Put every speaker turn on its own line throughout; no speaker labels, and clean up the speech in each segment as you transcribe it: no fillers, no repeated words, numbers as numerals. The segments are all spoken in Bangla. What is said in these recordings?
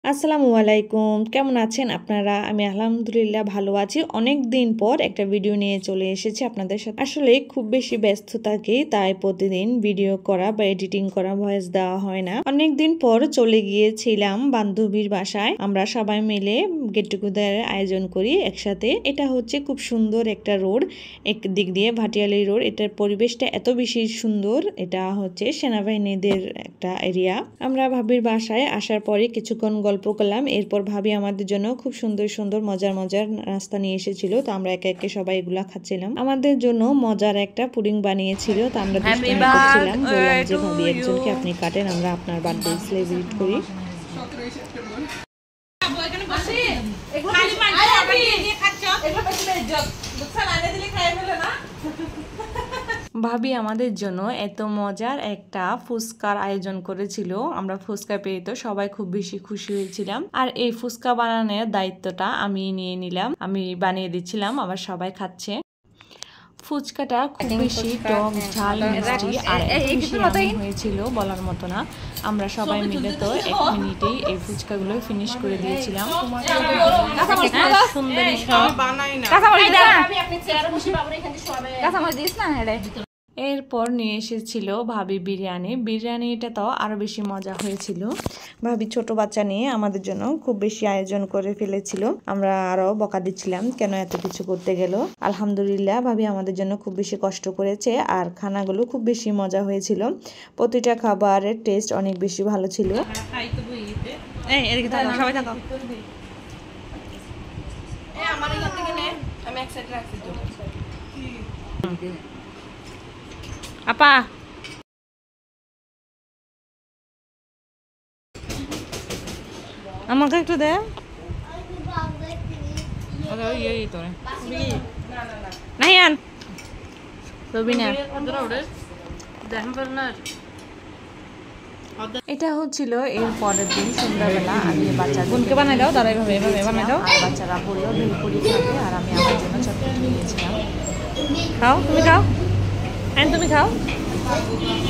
আসসালামু আলাইকুম, কেমন আছেন আপনারা? আমি আলহামদুলিল্লাহ ভালো আছি। অনেক দিন পর একটা ভিডিও নিয়ে চলে এসেছি আপনাদের সাথে। আসলে খুব বেশি ব্যস্ত থাকি, তাই প্রতিদিন ভিডিও করা বা এডিটিং করা, ভয়েস দেওয়া হয় না। অনেক দিন পর চলে গিয়েছিলাম বান্ধবীর বাসায়। আমরা সবাই মিলে গেট টুগেদারের আয়োজন করি একসাথে। এটা হচ্ছে খুব সুন্দর একটা রোড, একদিক দিয়ে ভাটিয়ালি রোড। এটার পরিবেশটা এত বেশি সুন্দর। এটা হচ্ছে সেনাবাহিনীদের একটা এরিয়া। আমরা ভাবির বাসায় আসার পরে কিছুক্ষণ গল্প করলাম। এরপর ভাবি আমাদের জন্য খুব সুন্দর সুন্দর মজার মজার নাস্তা নিয়ে এসেছিল। তো আমরা একে একে সবাই এগুলা খাচ্ছিলাম। আমাদের জন্য মজার একটা পুডিং বানিয়েছিল। তো আমরা দুষ্টামি করছিলাম, বললাম যে ভাবি একজনকে আপনি কাটেন, আমরা আপনার বার্থডে সেলিব্রেট করি। ভাবি আমাদের জন্য এত মজার একটা ফুচকার আয়োজন করেছিল। আমরা ফুচকা পেয়ে তো সবাই খুব বেশি খুশি হয়েছিলাম। আর এই ফুচকা বানানোর দায়িত্বটা আমি নিয়ে নিলাম। আমি বানিয়ে দিচ্ছিলাম, আবার সবাই খাচ্ছে। ফুচকাটা খুব বেশি টক ঝাল মিষ্টি আর হয়েছিল বলার মতো না। আমরা সবাই মিলে তো 1 মিনিটেই এই ফুচকাগুলো ফিনিশ করে দিয়েছিলাম। সুন্দরী সব। এরপর নিয়ে এসেছিল ভাবি বিরিয়ানি। বিরিয়ানিটা তো আরো বেশি মজা হয়েছিল। ভাবি ছোট বাচ্চা নিয়ে আমাদের জন্য খুব বেশি আয়োজন করে ফেলেছিল। আমরা আরো বকা দিচ্ছিলাম কেন এত কিছু করতে গেল। আলহামদুলিল্লাহ ভাবি আমাদের জন্য খুব বেশি কষ্ট করেছে, আর খানাগুলো খুব বেশি মজা হয়েছিল। প্রতিটা খাবারের টেস্ট অনেক বেশি ভালো ছিল। আপা আমাকে একটু দে। নাহিয়ান রবিনা, এটা হচ্ছিল এর পরের দিন সন্ধ্যাবেলা। আমি বাচ্চাদেরকে বানাই দাও, তারা এভাবে বানাই দাও। আর বাচ্চারা বললো ভেলপুরি খাবে, আর আমি আমার জন্য চকলেট নিয়েছিলাম। খাও, তুমি খাও। হ্যাঁ তুমি খাও,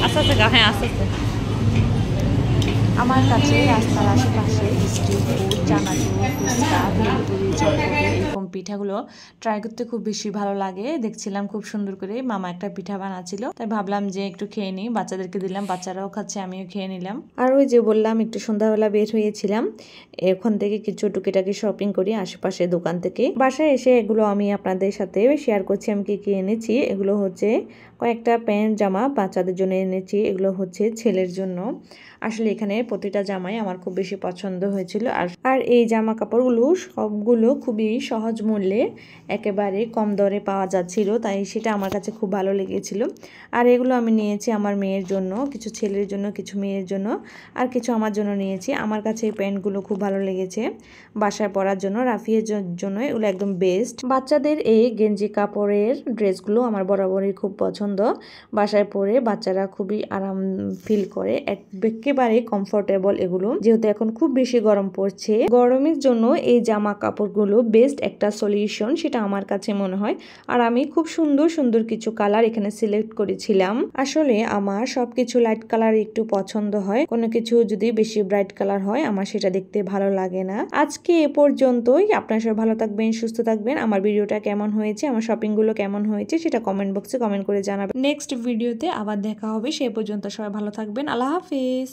আস্তে আস্তে খাও। হ্যাঁ আস্তে আস্তে। আমার কাছে রাস্তার আশেপাশে স্ট্রিট ফুড, চানাচুর, ফুচকা, ভেলপুরি, চটপটি এরকম পিঠাগুলো ট্রাই করতে খুব বেশি ভালো লাগে। দেখছিলাম খুব সুন্দর করে মামা একটা পিঠা বানাচ্ছিল, তাই ভাবলাম যে একটু খেয়ে নিই। বাচ্চাদেরকে দিলাম, বাচ্চারাও খাচ্ছে, আমিও খেয়ে নিলাম। আর ওই যে বললাম একটু সন্ধ্যাবেলা বের হয়েছিলাম, এখান থেকে কিছু টুকিটাকি শপিং করি আশেপাশে দোকান থেকে। বাসায় এসে এগুলো আমি আপনাদের সাথে শেয়ার করছি আমি কি কি এনেছি। এগুলো হচ্ছে কয়েকটা প্যান্ট জামা বাচ্চাদের জন্য এনেছি, এগুলো হচ্ছে ছেলের জন্য। আসলে এখানে প্রতিটা জামাই আমার খুব বেশি পছন্দ হয়েছিল। আর এই জামা কাপড়গুলো সবগুলো খুবই সহজ মূল্যে একেবারে কম দরে পাওয়া যাচ্ছিল, তাই সেটা আমার কাছে খুব ভালো লেগেছিল। আর এগুলো আমি নিয়েছি আমার মেয়ের জন্য, কিছু ছেলের জন্য, কিছু মেয়ের জন্য, আর কিছু আমার জন্য নিয়েছি। আমার কাছে এই প্যান্টগুলো খুব ভালো লেগেছে বাসায় পরার জন্য, রাফিয়ের জন্য এগুলো একদম বেস্ট। বাচ্চাদের এই গেঞ্জি কাপড়ের ড্রেসগুলো আমার বরাবরই খুব পছন্দ। বাসায় পরে বাচ্চারা খুবই আরাম ফিল করে, একেবারে কমফোর্টেবল এগুলো। যেহেতু এখন খুব বেশি গরম পড়ছে, গরমের জন্য এই জামা কাপড়গুলো বেস্ট একটা সলিউশন, সেটা আমার কাছে মনে হয়। আর আমি খুব সুন্দর সুন্দর কিছু কালার এখানে সিলেক্ট করেছিলাম। আসলে আমার সবকিছু লাইট কালার একটু পছন্দ হয়, কোনো কিছু যদি বেশি ব্রাইট কালার হয় আমার সেটা দেখতে ভালো লাগে না। আজকে এ পর্যন্তই। আপনারা সবাই ভালো থাকবেন, সুস্থ থাকবেন। আমার ভিডিওটা কেমন হয়েছে, আমার শপিং গুলো কেমন হয়েছে সেটা কমেন্ট বক্সে কমেন্ট করে জানাবেন। নেক্সট ভিডিওতে আবার দেখা হবে, সে পর্যন্ত সবাই ভালো থাকবেন। আল্লাহ হাফিজ।